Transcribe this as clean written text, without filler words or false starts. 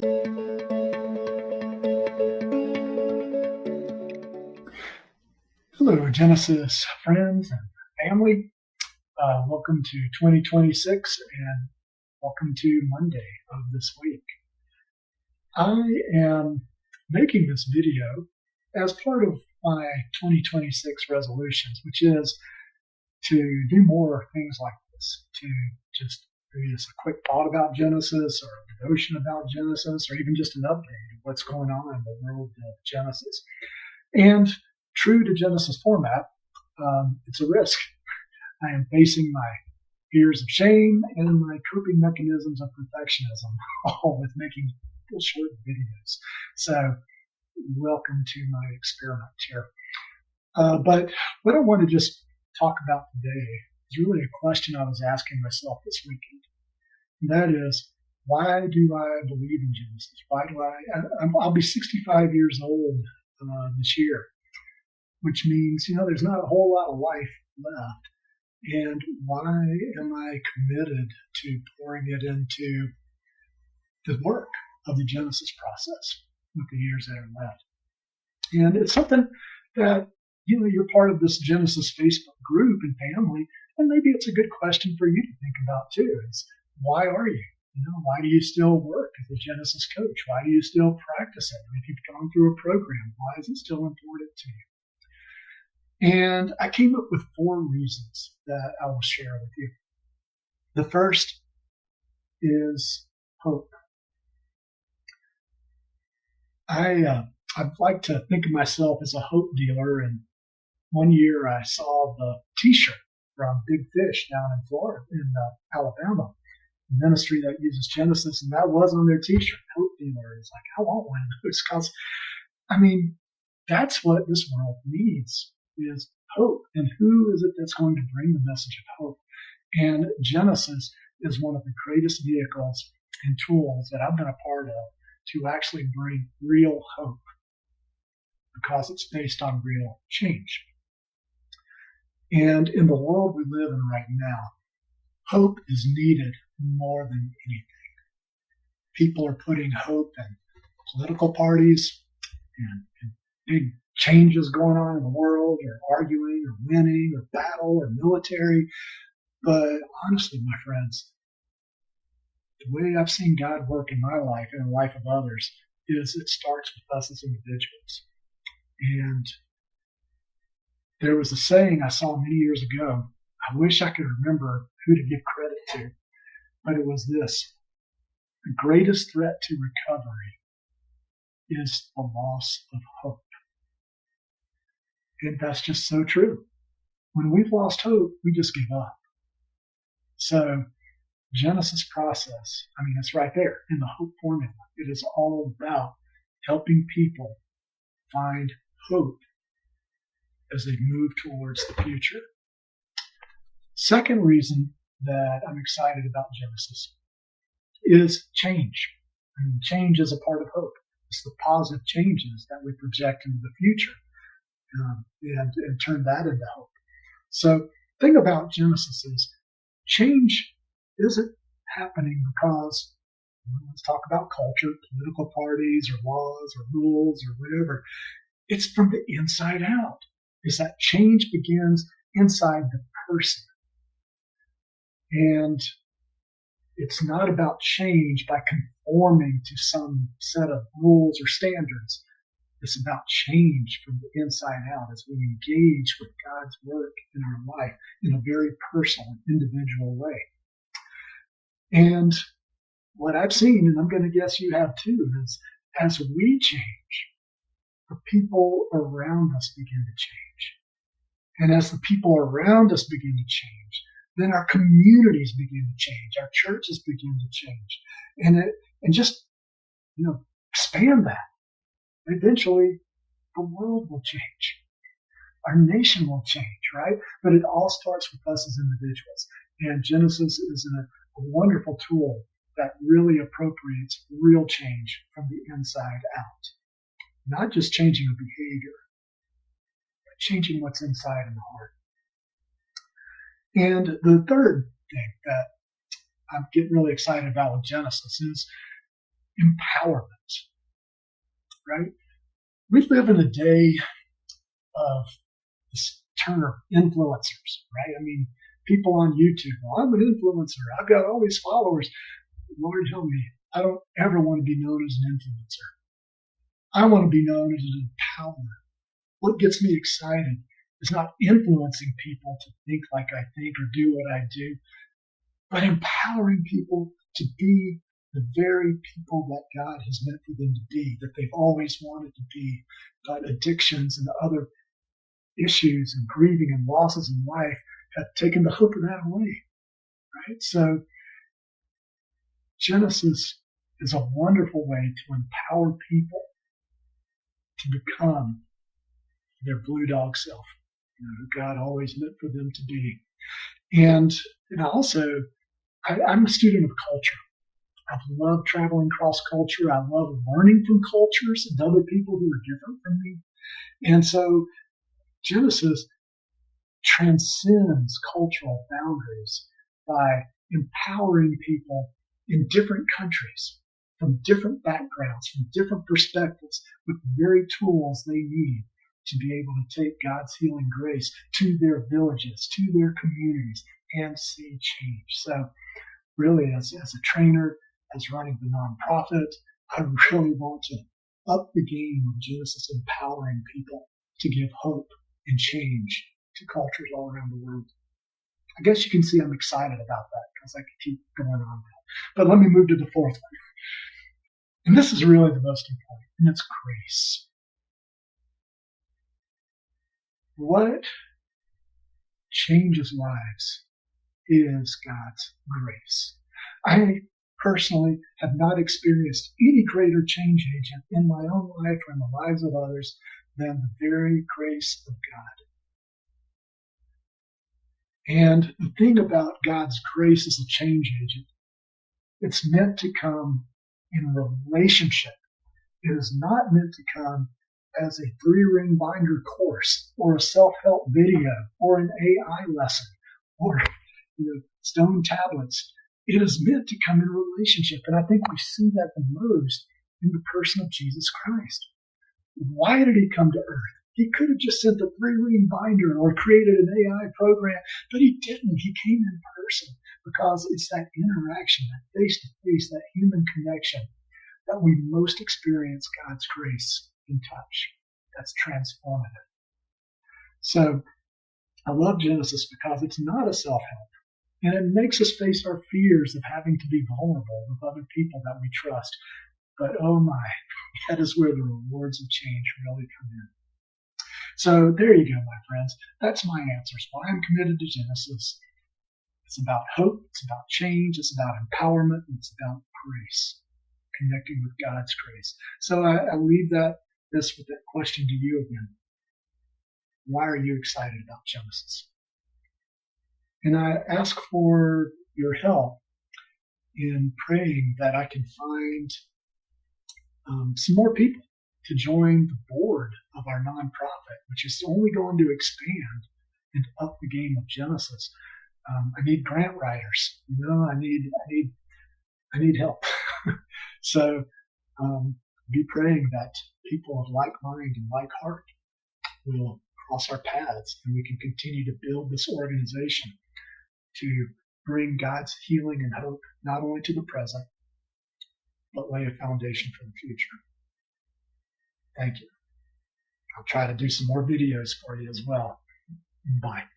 Hello, Genesis friends and family. Welcome to 2026 and welcome to Monday of this week. I am making this video as part of my 2026 resolutions, which is to do more things like this, to just maybe it's a quick thought about Genesis or a devotion about Genesis or even just an update of what's going on in the world of Genesis. And true to Genesis format, it's a risk. I am facing my fears of shame and my coping mechanisms of perfectionism, all with making little short videos. So welcome to my experiment here. But what I want to just talk about today is really a question I was asking myself this weekend. And that is, why do I believe in Genesis? Why do I'll be 65 years old this year, which means, there's not a whole lot of life left. And why am I committed to pouring it into the work of the Genesis process with the years that are left? And it's something that, you're part of this Genesis Facebook group and family, and maybe it's a good question for you to think about too, is why are you? Why do you still work as a Genesis coach? Why do you still practice it? If you've gone through a program, why is it still important to you? And I came up with 4 reasons that I will share with you. The first is hope. I like to think of myself as a hope dealer, and one year I saw the T-shirt from Big Fish down in Florida, in Alabama, a ministry that uses Genesis, and that was on their T-shirt. Hope dealer. It's like, I want one of those, because that's what this world needs, is hope. And who is it that's going to bring the message of hope? And Genesis is one of the greatest vehicles and tools that I've been a part of to actually bring real hope, because it's based on real change. And in the world we live in right now, hope is needed more than anything. People are putting hope in political parties and big changes going on in the world, or arguing or winning or battle or military. But honestly, my friends, the way I've seen God work in my life and in the life of others is it starts with us as individuals. And there was a saying I saw many years ago. I wish I could remember who to give credit to, but it was this: the greatest threat to recovery is the loss of hope. And that's just so true. When we've lost hope, we just give up. So Genesis process, it's right there in the hope formula. It is all about helping people find hope as they move towards the future. Second reason that I'm excited about Genesis is change. Change is a part of hope. It's the positive changes that we project into the future and turn that into hope. So the thing about Genesis is change isn't happening because, let's talk about culture, political parties or laws or rules or whatever. It's from the inside out. Is that change begins inside the person. And it's not about change by conforming to some set of rules or standards. It's about change from the inside out as we engage with God's work in our life in a very personal and individual way. And what I've seen, and I'm going to guess you have too, is as we change, the people around us begin to change. And as the people around us begin to change, then our communities begin to change, our churches begin to change, and just expand that. Eventually, the world will change. Our nation will change, right? But it all starts with us as individuals. And Genesis is a wonderful tool that really appropriates real change from the inside out. Not just changing a behavior, but changing what's inside in the heart. And the third thing that I'm getting really excited about with Genesis empowerment, right? We live in a day of this term influencers, right? I mean, people on YouTube, well, I'm an influencer. I've got all these followers. Lord help me. I don't ever want to be known as an influencer. I want to be known as an empower. What gets me excited is not influencing people to think like I think or do what I do, but empowering people to be the very people that God has meant for them to be, that they've always wanted to be. But addictions and other issues and grieving and losses in life have taken the hope of that away, right? So Genesis is a wonderful way to empower people to become their blue dog self, who God always meant for them to be. And also, I'm a student of culture. I've loved traveling cross culture. I love learning from cultures and other people who are different from me. And so Genesis transcends cultural boundaries by empowering people in different countries, from different backgrounds, from different perspectives, with the very tools they need to be able to take God's healing grace to their villages, to their communities, and see change. So really, as a trainer, as running the nonprofit, I really want to up the game of Genesis, empowering people to give hope and change to cultures all around the world. I guess you can see I'm excited about that because I could keep going on. But let me move to the fourth one. And this is really the most important, and it's grace. What changes lives is God's grace. I personally have not experienced any greater change agent in my own life or in the lives of others than the very grace of God. And the thing about God's grace as a change agent, it's meant to come in relationship. It is not meant to come as a 3-ring binder course or a self-help video or an AI lesson or stone tablets. It is meant to come in relationship. And I think we see that the most in the person of Jesus Christ. Why did he come to earth? He could have just sent a 3-ring binder or created an AI program, but he didn't. He came in person because it's that interaction, that face-to-face, that human connection that we most experience God's grace in touch. That's transformative. So I love Genesis because it's not a self-help. And it makes us face our fears of having to be vulnerable with other people that we trust. But oh my, that is where the rewards of change really come in. So there you go, my friends. That's my answers. Why I'm committed to Genesis. It's about hope. It's about change. It's about empowerment. And it's about grace, connecting with God's grace. So I leave this with that question to you again. Why are you excited about Genesis? And I ask for your help in praying that I can find some more people to join the board of our nonprofit, which is only going to expand and up the game of Genesis. I need grant writers. I need help. So be praying that people of like mind and like heart will cross our paths and we can continue to build this organization to bring God's healing and hope not only to the present, but lay a foundation for the future. Thank you. I'll try to do some more videos for you as well. Bye.